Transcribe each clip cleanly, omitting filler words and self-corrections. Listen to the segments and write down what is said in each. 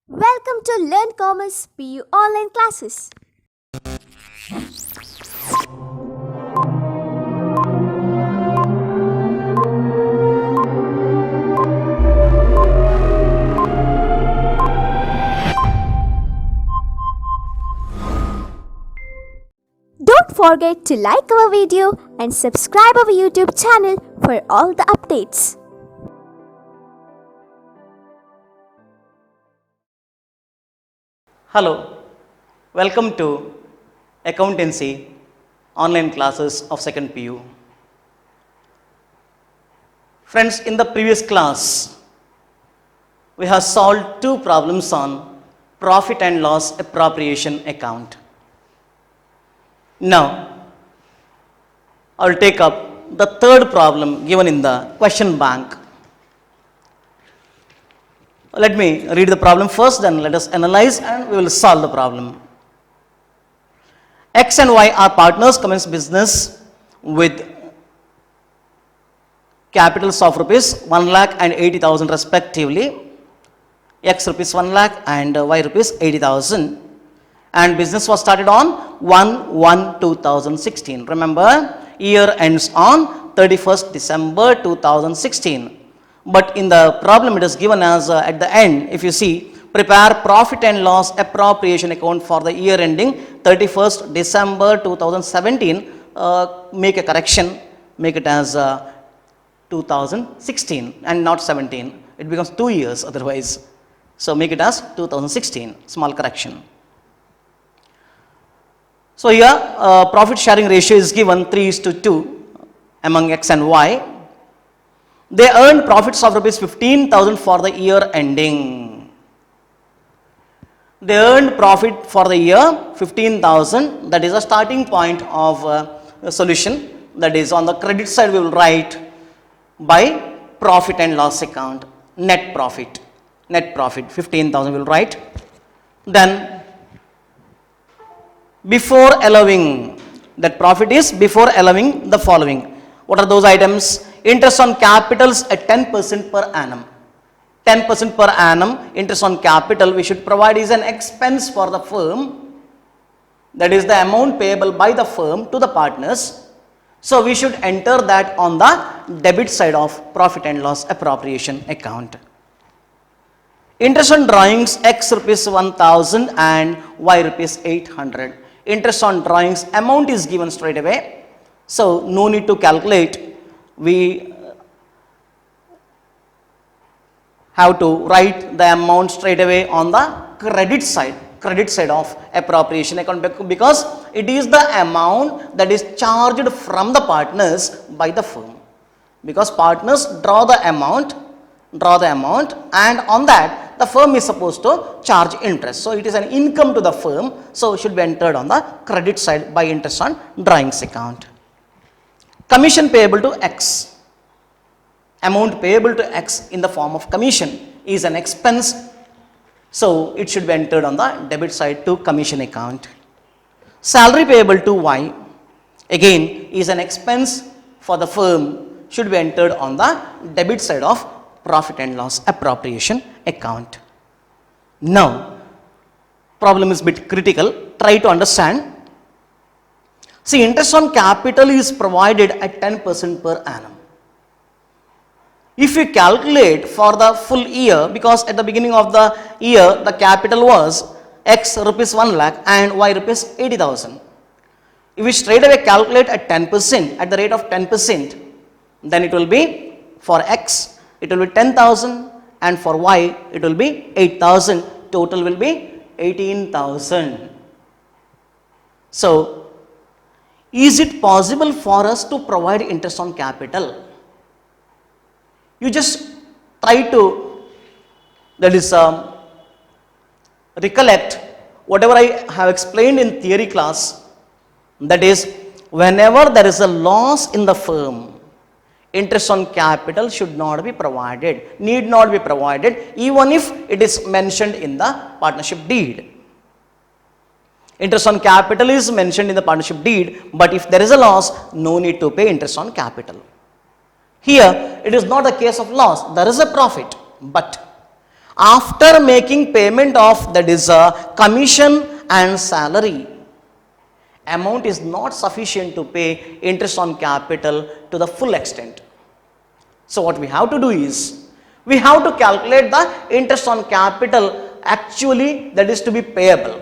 Welcome to Learn Commerce PU online classes. Don't forget to like our video and subscribe our YouTube channel for all the updates. Hello, welcome to Accountancy online classes of 2nd PU. Friends, in the previous class, we have solved two problems on profit and loss appropriation account. Now, I will take up the third problem given in the question bank. Let me read the problem first, then let us analyze and we will solve the problem. X and Y are partners, commence business with capitals of rupees 1,80,000 respectively. X rupees 1 lakh and Y rupees 80,000. And business was started on 1/1/2016. Remember, year ends on 31st December 2016. But in the problem it is given as at the end, if you see, prepare profit and loss appropriation account for the year ending 31st December 2017. Make a correction, make it as 2016 and not 17. It becomes 2 years otherwise. So make it as 2016, small correction. So here profit sharing ratio is given 3:2 among X and Y. They earned profits of rupees 15,000 for the year ending. They earned profit for the year 15,000. That is a starting point of a solution. That is, on the credit side we will write by profit and loss account, net profit. Net profit 15,000 we will write. Then before allowing, that profit is before allowing the following. What are those items? Interest on capitals at 10% per annum. 10% per annum interest on capital we should provide is an expense for the firm. That is the amount payable by the firm to the partners. So we should enter that on the debit side of profit and loss appropriation account. Interest on drawings X rupees 1,000 and Y rupees 800. Interest on drawings amount is given straight away. So no need to calculate. We have to write the amount straight away on the credit side of appropriation account, because it is the amount that is charged from the partners by the firm, because partners draw the amount and on that the firm is supposed to charge interest. So it is an income to the firm, so it should be entered on the credit side by interest on drawings account. Commission payable to X. Amount payable to X in the form of commission is an expense, so it should be entered on the debit side to commission account. Salary payable to Y again is an expense for the firm, should be entered on the debit side of profit and loss appropriation account. Now, problem is a bit critical. Try to understand. See, interest on capital is provided at 10% per annum. If you calculate for the full year, because at the beginning of the year the capital was X rupees 1 lakh and Y rupees 80,000. If we straight away calculate at 10%, at the rate of 10%, then it will be for X it will be 10,000 and for Y it will be 8,000. Total will be 18,000. So, is it possible for us to provide interest on capital? You just try to, that is, recollect whatever I have explained in theory class. That is, whenever there is a loss in the firm, interest on capital should not be provided, need not be provided, even if it is mentioned in the partnership deed. Interest on capital is mentioned in the partnership deed, but if there is a loss, no need to pay interest on capital. Here, it is not a case of loss, there is a profit, but after making payment of that is commission and salary, amount is not sufficient to pay interest on capital to the full extent. So what we have to do is, we have to calculate the interest on capital actually that is to be payable,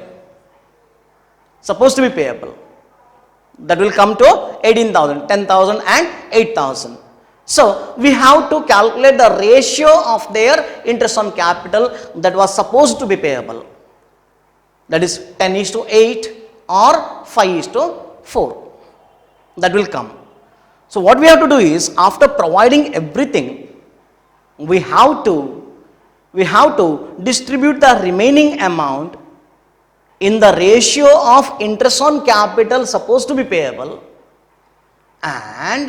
supposed to be payable. That will come to 18,000, 10,000 and 8,000. So we have to calculate the ratio of their interest on capital that was supposed to be payable. That is 10:8 or 5:4. That will come. So what we have to do is, after providing everything, we have to distribute the remaining amount in the ratio of interest on capital supposed to be payable, and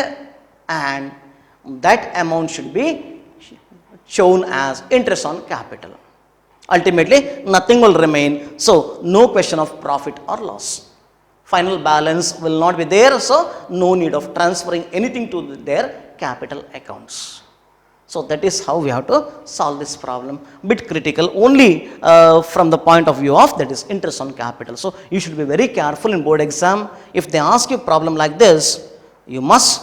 that amount should be shown as interest on capital. Ultimately, nothing will remain, so no question of profit or loss. Final balance will not be there, so no need of transferring anything to their capital accounts. So that is how we have to solve this problem. Bit critical only from the point of view of that is interest on capital. So you should be very careful in board exam. If they ask you a problem like this, you must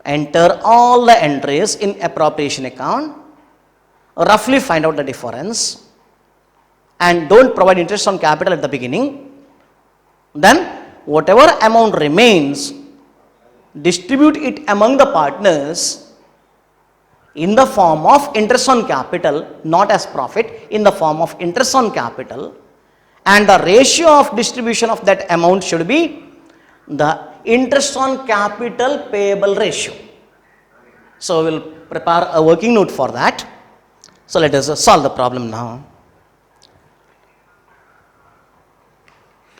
enter all the entries in appropriation account, roughly find out the difference, and don't provide interest on capital at the beginning. Then whatever amount remains, distribute it among the partners in the form of interest on capital, not as profit, in the form of interest on capital, and the ratio of distribution of that amount should be the interest on capital payable ratio. So we will prepare a working note for that. So let us solve the problem now.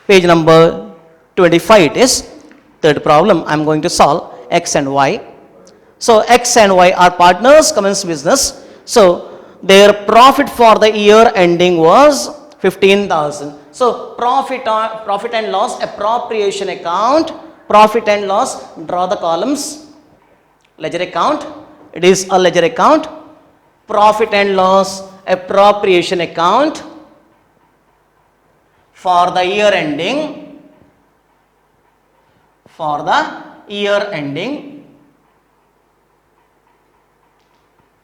Page number 25 it is. Third problem I am going to solve, X and Y. So X and Y are partners, commence business. So their profit for the year ending was 15,000. So profit and loss appropriation account, profit and loss, draw the columns. Ledger account, it is a ledger account. Profit and loss appropriation account for the year ending,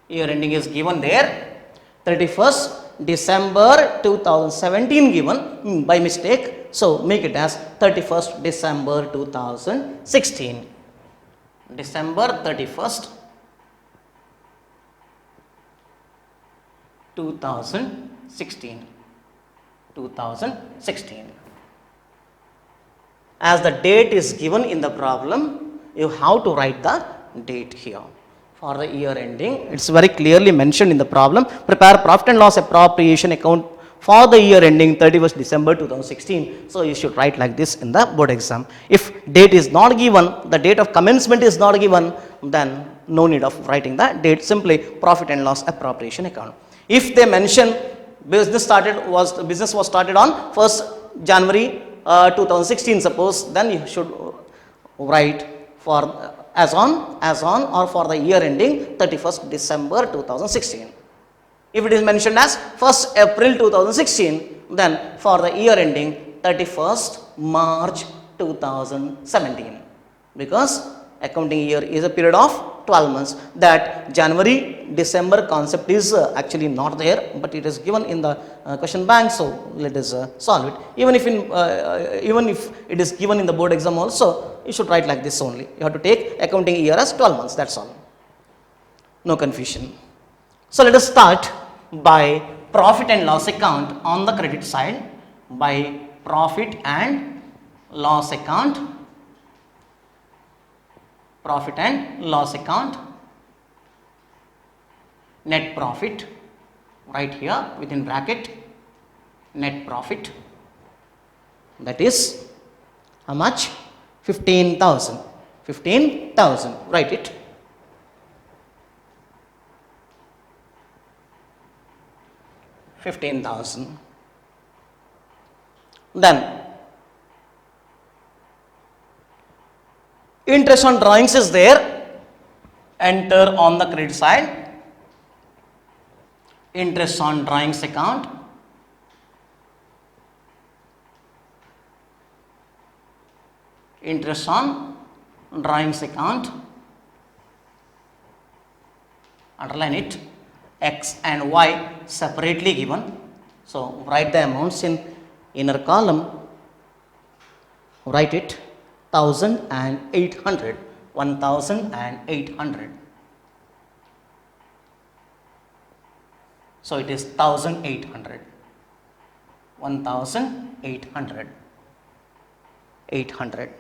year ending is given there, 31st December 2017 given by mistake. So make it as 31st December 2016. December 31st 2016. As the date is given in the problem, you have to write the date here. For the year ending, it's very clearly mentioned in the problem. Prepare profit and loss appropriation account for the year ending 31st December 2016. So you should write like this in the board exam. If date is not given, the date of commencement is not given, then no need of writing the date, simply profit and loss appropriation account. If they mention business was started on 1st January 2016 suppose, then you should write for as on or for the year ending 31st December 2016. If it is mentioned as 1st April 2016, then for the year ending 31st March 2017, because accounting year is a period of 12 months. That January December concept is actually not there, but it is given in the question bank, so let us solve it. Even if it is given in the board exam also, you should write like this only. You have to take accounting year as 12 months, that's all. No confusion. So let us start by profit and loss account on the credit side, by profit and loss account, net profit, right here within bracket, net profit, that is how much? 15,000, write it. 15,000. Then interest on drawings is there, enter on the credit side. interest on drawings account, interest on drawings account, underline it, x and y separately given. So write the amounts in inner column, write it 1800, 1800. So it is 1800, 1800, 800.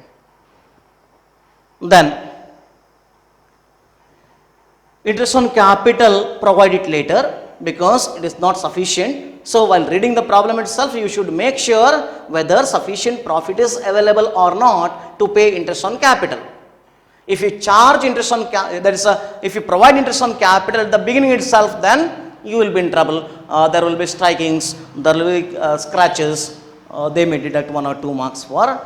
Then interest on capital, provide it later because it is not sufficient. So while reading the problem itself, you should make sure whether sufficient profit is available or not to pay interest on capital. If you charge interest on if you provide interest on capital at the beginning itself, then you will be in trouble. There will be strikings, there will be scratches. They may deduct 1 or 2 marks for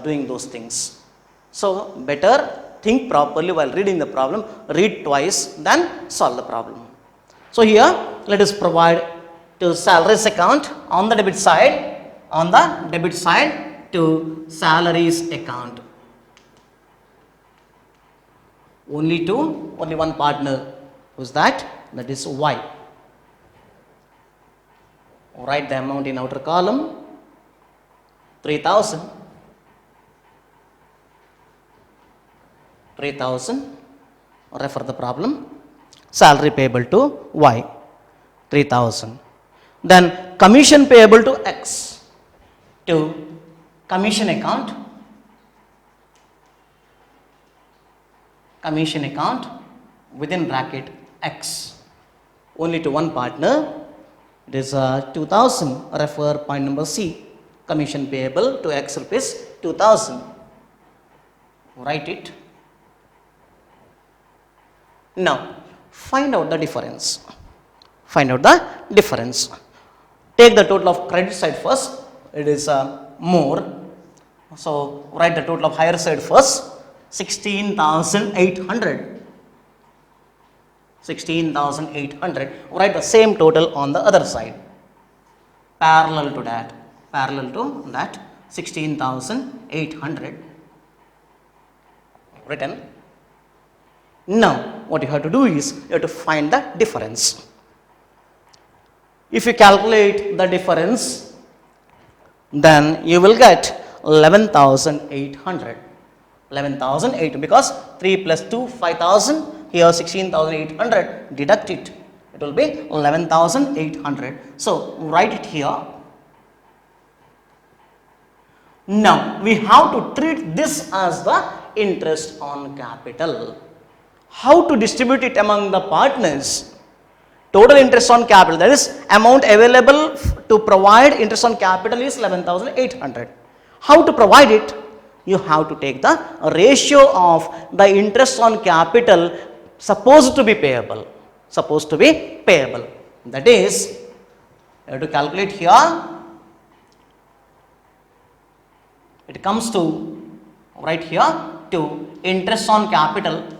doing those things. So better think properly while reading the problem, read twice, then solve the problem. So here let us provide to salaries account on the debit side, to salaries account. Only one partner. Who's that? That is Y. Write the amount in outer column, 3000. 3000, refer the problem, salary payable to Y, 3000. Then commission payable to X, to commission account, within bracket X, only to one partner, it is 2000, refer point number C, commission payable to X rupees 2000, write it. Now, find out the difference. Take the total of credit side first. It is more. So, write the total of higher side first. 16,800. 16,800. Write the same total on the other side. Parallel to that. 16,800. Written. Now, what you have to do is, you have to find the difference. If you calculate the difference, then you will get 11,800. 11,800 because 3 plus 2, 5,000, here 16,800, deduct it. It will be 11,800. So, write it here. Now, we have to treat this as the interest on capital. How to distribute it among the partners? Total interest on capital, that is amount available to provide interest on capital is 11,800. How to provide it? You have to take the ratio of the interest on capital supposed to be payable. That is, you have to calculate here. It comes to, right here, to interest on capital.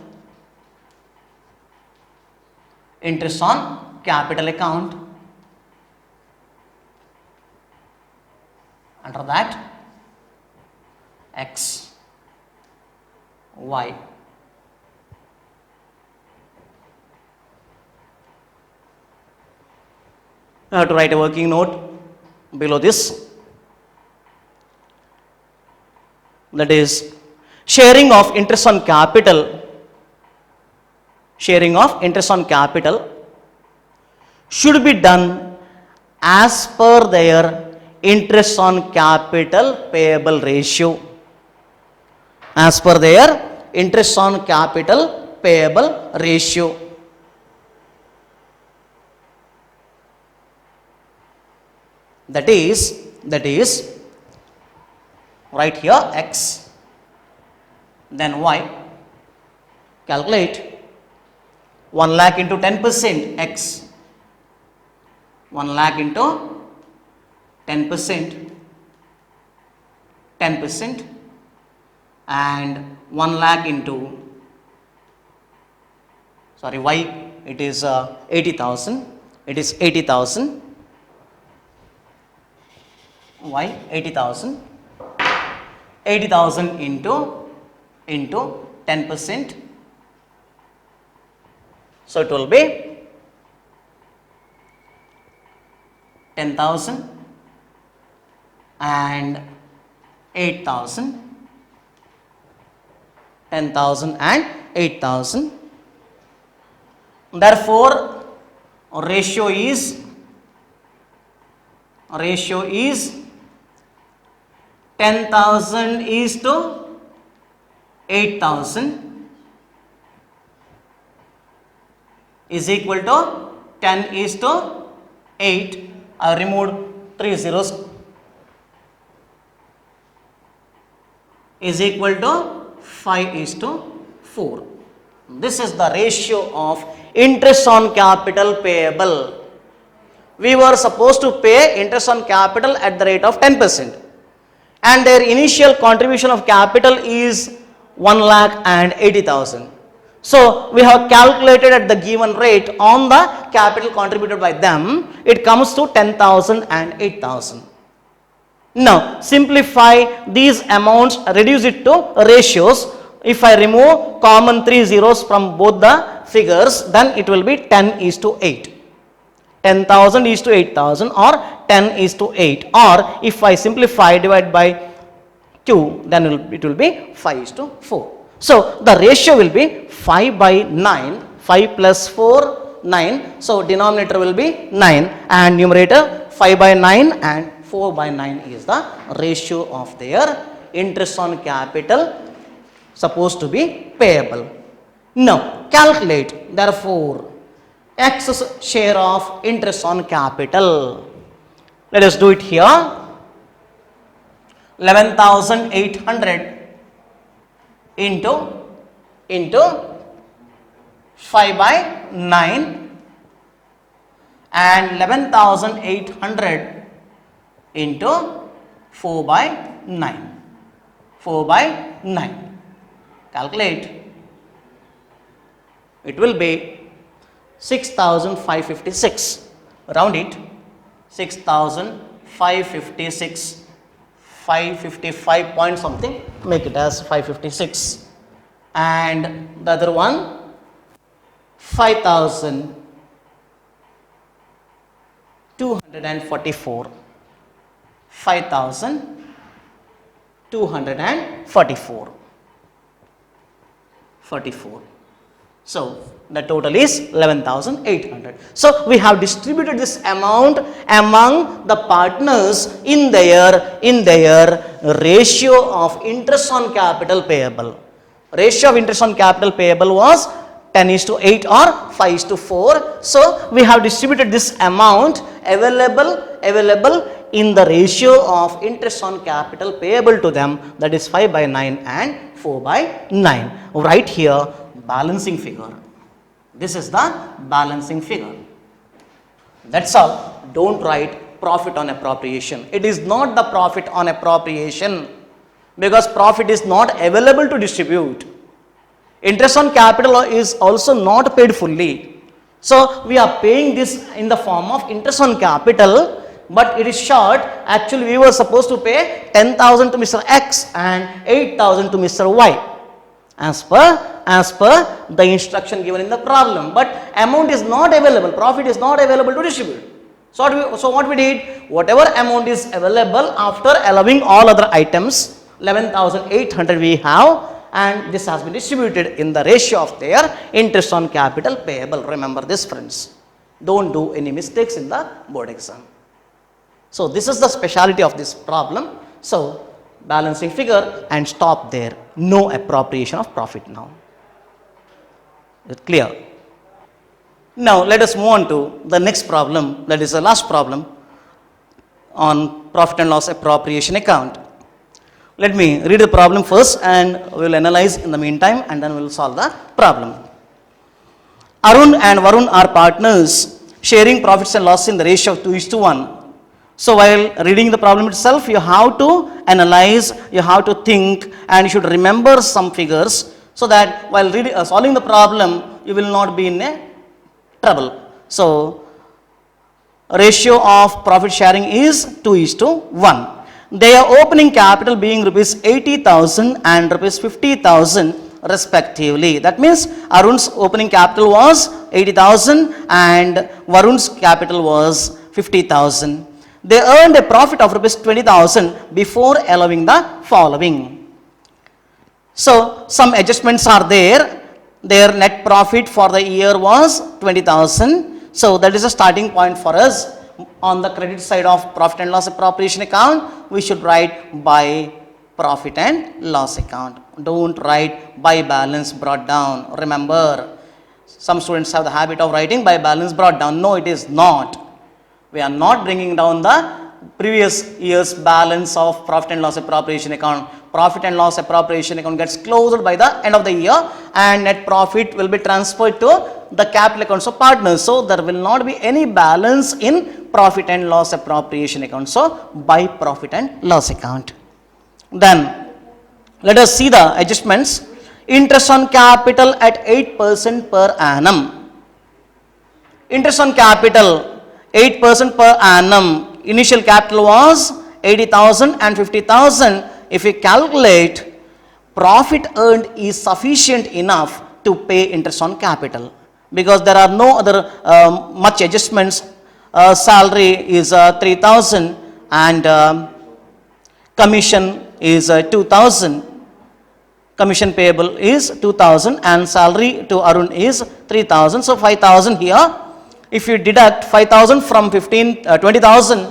Interest on capital account. Under that, X, Y. You have to write a working note below this. That is, sharing of interest on capital. Sharing of interest on capital should be done as per their interest on capital payable ratio. As per their interest on capital payable ratio. That is, right here X, then Y. Calculate 1 lakh into 10% X, 1 lakh into 10%, and 1 lakh into, Y, it is 80,000, It is 80,000. Why 80,000? 80,000 into 10%. So it will be 10,000 and 8,000. 10,000 and 8,000. Therefore, ratio is 10,000 is to 8,000 is equal to 10 is to 8. I removed 3 zeros, is equal to 5 is to 4. This is the ratio of interest on capital payable. We were supposed to pay interest on capital at the rate of 10%, and their initial contribution of capital is 1,80,000. So we have calculated at the given rate on the capital contributed by them, it comes to 10,000 and 8,000. Now simplify these amounts, reduce it to ratios. If I remove common 3 zeros from both the figures, then it will be 10 is to 8. 10,000 is to 8,000, or 10 is to 8, or if I simplify, divide by 2, then it will be 5 is to 4. So the ratio will be 5 by 9, 5 plus 4, 9. So denominator will be 9 and numerator 5 by 9 and 4 by 9 is the ratio of their interest on capital supposed to be payable. Now calculate, therefore, excess share of interest on capital. Let us do it here. 11,800 into 5 by 9 and 11,800 into 4 by 9. 4 by 9. Calculate. It will be 6,556. Round it. 6,556. 555 point something, make it as 556, and the other one 5,244. 5,244. 44. So the total is 11,800. So we have distributed this amount among the partners in their ratio of interest on capital payable. Ratio of interest on capital payable was 10 is to 8 or 5 is to 4. So we have distributed this amount available in the ratio of interest on capital payable to them, that is 5 by 9 and 4 by 9. Right here balancing figure. This is the balancing figure. That's all. Don't write profit on appropriation. It is not the profit on appropriation, because profit is not available to distribute. Interest on capital is also not paid fully. So we are paying this in the form of interest on capital, but it is short. Actually we were supposed to pay 10,000 to Mr. X and 8,000 to Mr. Y as per the instruction given in the problem, but amount is not available, profit is not available to distribute. So what we did, whatever amount is available after allowing all other items, 11,800 we have, and this has been distributed in the ratio of their interest on capital payable. Remember this, friends. Don't do any mistakes in the board exam. So this is the speciality of this problem. So balancing figure and stop there. No appropriation of profit now. Is it clear? Now let us move on to the next problem, that is the last problem on profit and loss appropriation account. Let me read the problem first and we will analyze in the meantime, and then we will solve the problem. Arun and Varun are partners sharing profits and losses in the ratio of 2:1. So while reading the problem itself, you have to analyze, you have to think, and you should remember some figures, so that while solving the problem, you will not be in a trouble. So ratio of profit sharing is 2:1. Their opening capital being rupees 80,000 and rupees 50,000 respectively. That means Arun's opening capital was 80,000 and Varun's capital was 50,000. They earned a profit of rupees 20,000 before allowing the following. So some adjustments are there. Their net profit for the year was 20,000. So that is a starting point for us. On the credit side of profit and loss appropriation account, we should write by profit and loss account. Don't write by balance brought down. Remember, some students have the habit of writing by balance brought down. No, it is not. We are not bringing down the previous year's balance of profit and loss appropriation account. Profit and loss appropriation account gets closed by the end of the year and net profit will be transferred to the capital accounts of partners. So there will not be any balance in profit and loss appropriation account. So by profit and loss account. Then let us see the adjustments. Interest on capital at 8% per annum. Interest on capital 8% per annum. Initial capital was 80,000 and 50,000. If we calculate, profit earned is sufficient enough to pay interest on capital because there are no other much adjustments. Salary is 3,000 and commission is 2,000. Commission payable is 2,000 and salary to Arun is 3,000. So 5,000 here. If you deduct 5,000 from 20,000,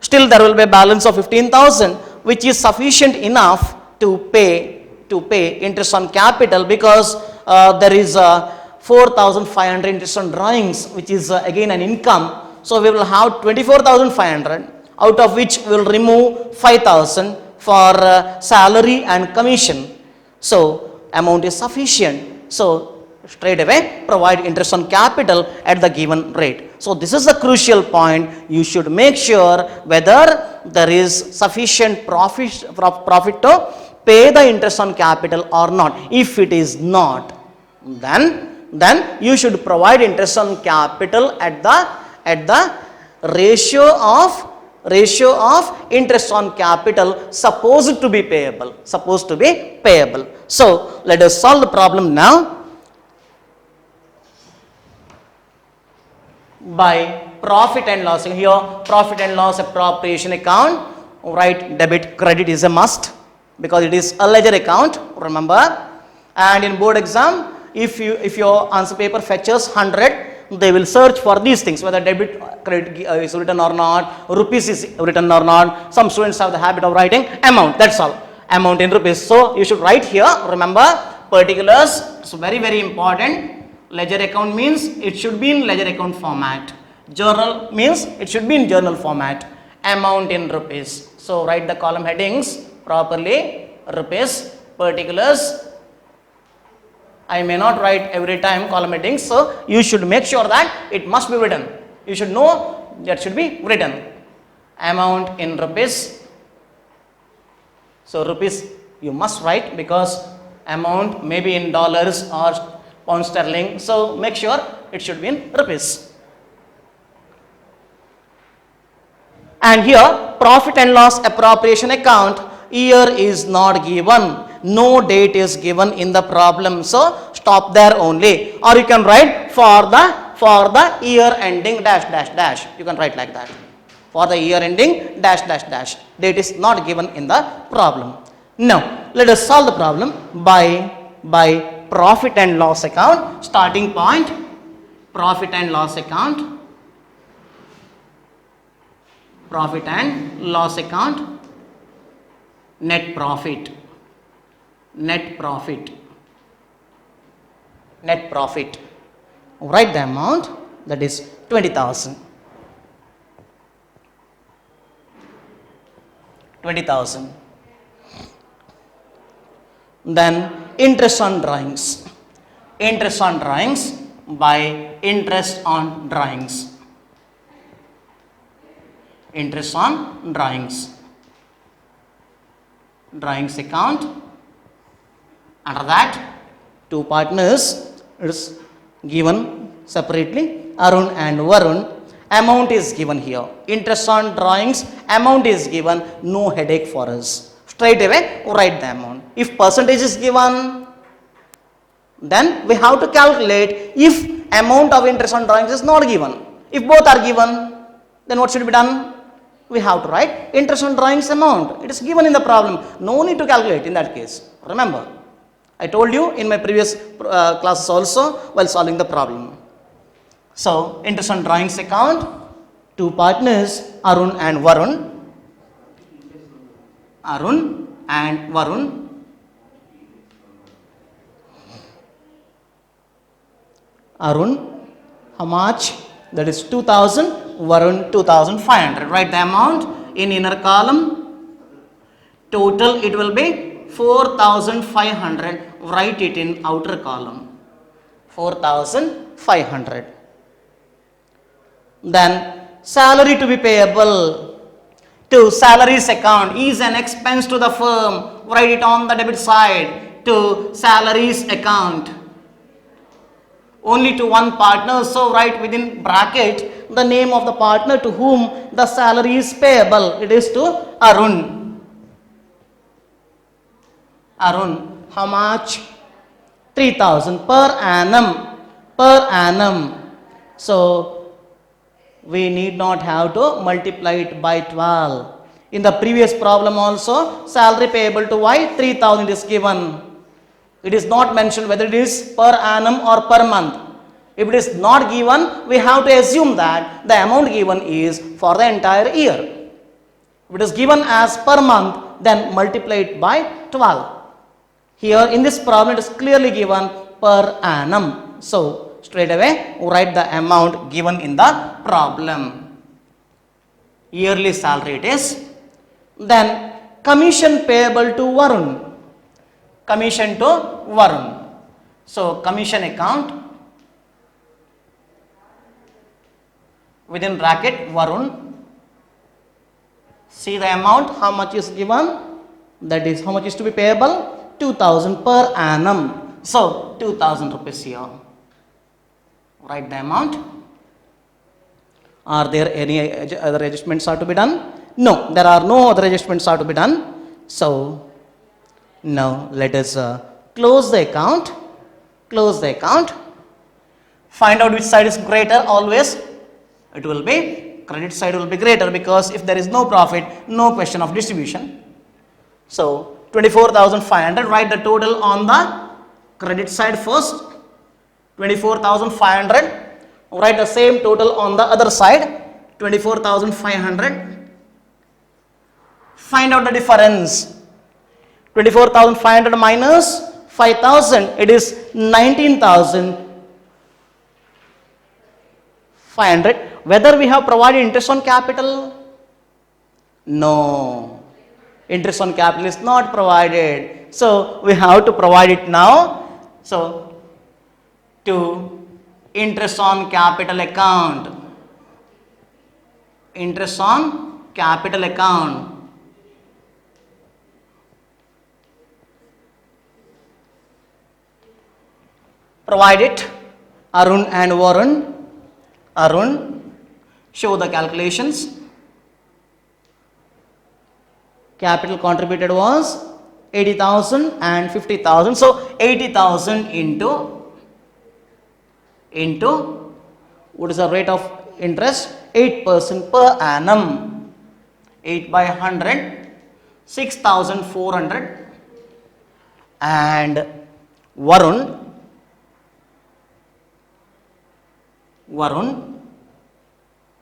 still there will be a balance of 15,000, which is sufficient enough to pay interest on capital because there is 4,500 interest on drawings, which is again an income. So we will have 24,500, out of which we will remove 5,000 for salary and commission. So amount is sufficient. So straight away provide interest on capital at the given rate. So this is the crucial point. You should make sure whether there is sufficient profit to pay the interest on capital or not. If it is not, then you should provide interest on capital at the ratio of interest on capital supposed to be payable. So let us solve the problem now. By profit and loss. Here profit and loss appropriation account, write debit credit is a must because it is a ledger account, remember. And in board exam, if your answer paper fetches 100, they will search for these things, whether debit credit is written or not, rupees is written or not. Some students have the habit of writing amount, that's all, amount in rupees. So you should write here, remember, particulars. So very important. Ledger account means it should be in ledger account format. Journal means it should be in journal format. Amount in rupees. So write the column headings properly. Rupees, particulars. I may not write every time column headings. So you should make sure that it must be written. You should know that should be written. Amount in rupees. So rupees you must write because amount may be in dollars or pound sterling, so make sure it should be in rupees. And here profit and loss appropriation account, year is not given, no date is given in the problem, so stop there only. Or you can write for the year ending dash dash dash. You can write like that. For the year ending dash dash dash. Date is not given in the problem. Now let us solve the problem by profit and loss account. Starting point, profit and loss account, profit and loss account, net profit, net profit, net profit. Write the amount, that is 20,000. 20,000. Then interest on drawings. Interest on drawings by interest on drawings. Interest on drawings. Drawings account. Under that, two partners is given separately, Arun and Varun, Amount is given here. Interest on drawings, amount is given, no headache for us. Straight away, write the amount. If percentage is given, then we have to calculate if amount of interest on drawings is not given. If both are given, then what should be done? We have to write interest on drawings amount. It is given in the problem. No need to calculate in that case. Remember, I told you in my previous classes also while solving the problem. So, interest on drawings account, two partners, Arun and Varun. Arun and Varun. Arun, how much? That is 2000, Varun 2500. Write the amount in inner column. Total it will be 4500. Write it in outer column. 4500. Then salary to be payable to salaries account is an expense to the firm. Write it on the debit side to salaries account. Only to one partner, so write within bracket the name of the partner to whom the salary is payable. It is to Arun. Arun, how much? 3000 per annum. Per annum. So we need not have to multiply it by 12. In the previous problem also, salary payable to Y 3000 is given. It is not mentioned whether it is per annum or per month. If it is not given, we have to assume that the amount given is for the entire year. If it is given as per month, then multiply it by 12. Here in this problem, it is clearly given per annum. So, straight away write the amount given in the problem. Yearly salary it is. Then commission payable to Varun. Commission to Varun. So commission account within bracket Varun. See the amount, how much is given, that is how much is to be payable, 2000 per annum. So 2000 rupees here. Write the amount. Are there any other adjustments are to be done? No, there are no other adjustments are to be done. So now let us close the account. Close the account. Find out which side is greater always. It will be credit side will be greater because if there is no profit, no question of distribution. So 24,500. Write the total on the credit side first. 24,500. Write the same total on the other side. 24,500. Find out the difference. 24,500 minus 5,000. It is 19,500. Whether we have provided interest on capital? No. Interest on capital is not provided. So we have to provide it now. So to interest on capital account. Interest on capital account. Provide it. Arun and Varun. Arun, show the calculations. Capital contributed was 80,000 and 50,000. So 80,000 into what is the rate of interest? 8% per annum. 8 by 100, 6,400. And Varun,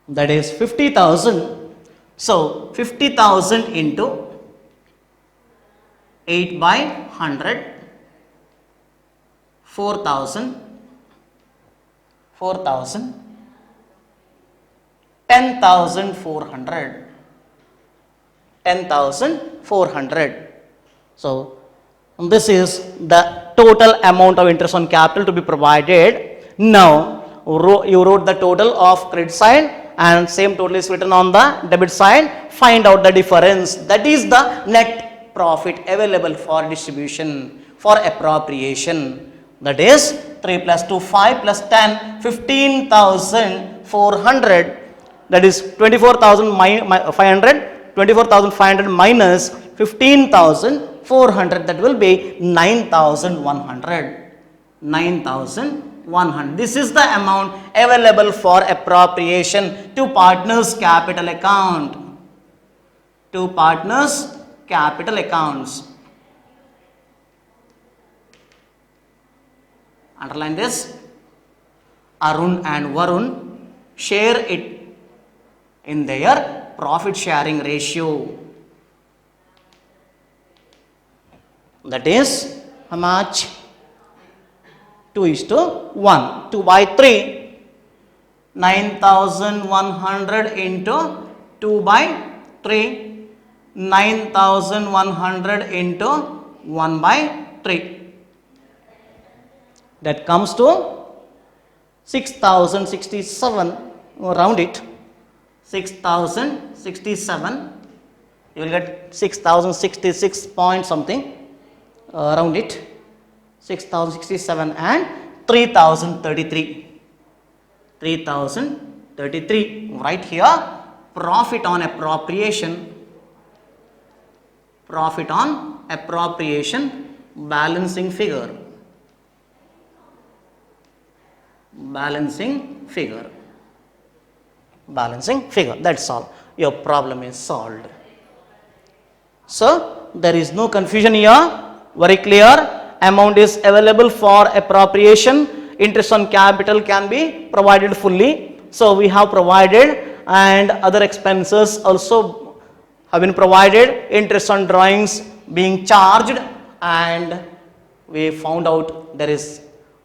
that is 50,000. So 50,000 into 8 by 100, 4,000, 10,400. 10,400. So this is the total amount of interest on capital to be provided. Now you wrote the total of credit side and same total is written on the debit side. Find out the difference. That is the net profit available for distribution, for appropriation. That is 3 plus 2, 5 plus 10, 15,400. that is 24,500 minus 15,400, that will be 9,100. 9,100. This is the amount available for appropriation to partners' capital account. To partners' capital accounts. Underline this. Arun and Varun share it in their profit sharing ratio. That is how much? 2:1. 2 by 3. 9,100 into 2 by 3. 9,100 into 1 by 3. That comes to 6,067. Round it. 6,067. You will get 6,066 point something. Round it. 6,067 and 3,033. 3,033. Right here, profit on appropriation. Profit on appropriation balancing figure. Balancing figure. Balancing figure. That's all. Your problem is solved. So, there is no confusion here. Very clear. Amount is available for appropriation. Interest on capital can be provided fully. So, we have provided, and other expenses also have been provided. Interest on drawings being charged, and we found out there is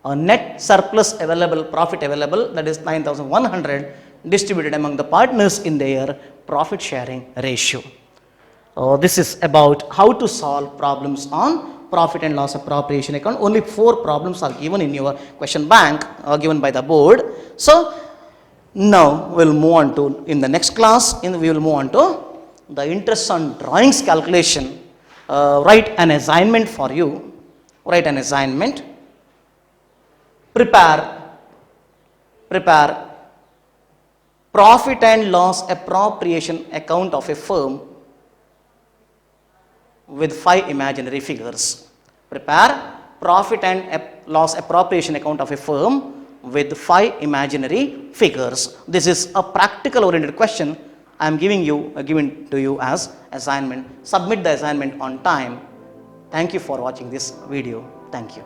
a net surplus available, profit available, that is 9,100 distributed among the partners in their profit sharing ratio. This is about how to solve problems on profit and loss appropriation account. Only 4 problems are given in your question bank, given by the board. So, now we will move on to, in the next class, we will move on to the interest on drawings calculation. Write an assignment for you. Write an assignment. Prepare profit and loss appropriation account of a firm with 5 imaginary figures. Prepare profit and loss appropriation account of a firm with 5 imaginary figures. This is a practical oriented question I am giving to you as assignment. Submit the assignment on time. Thank you for watching this video. Thank you.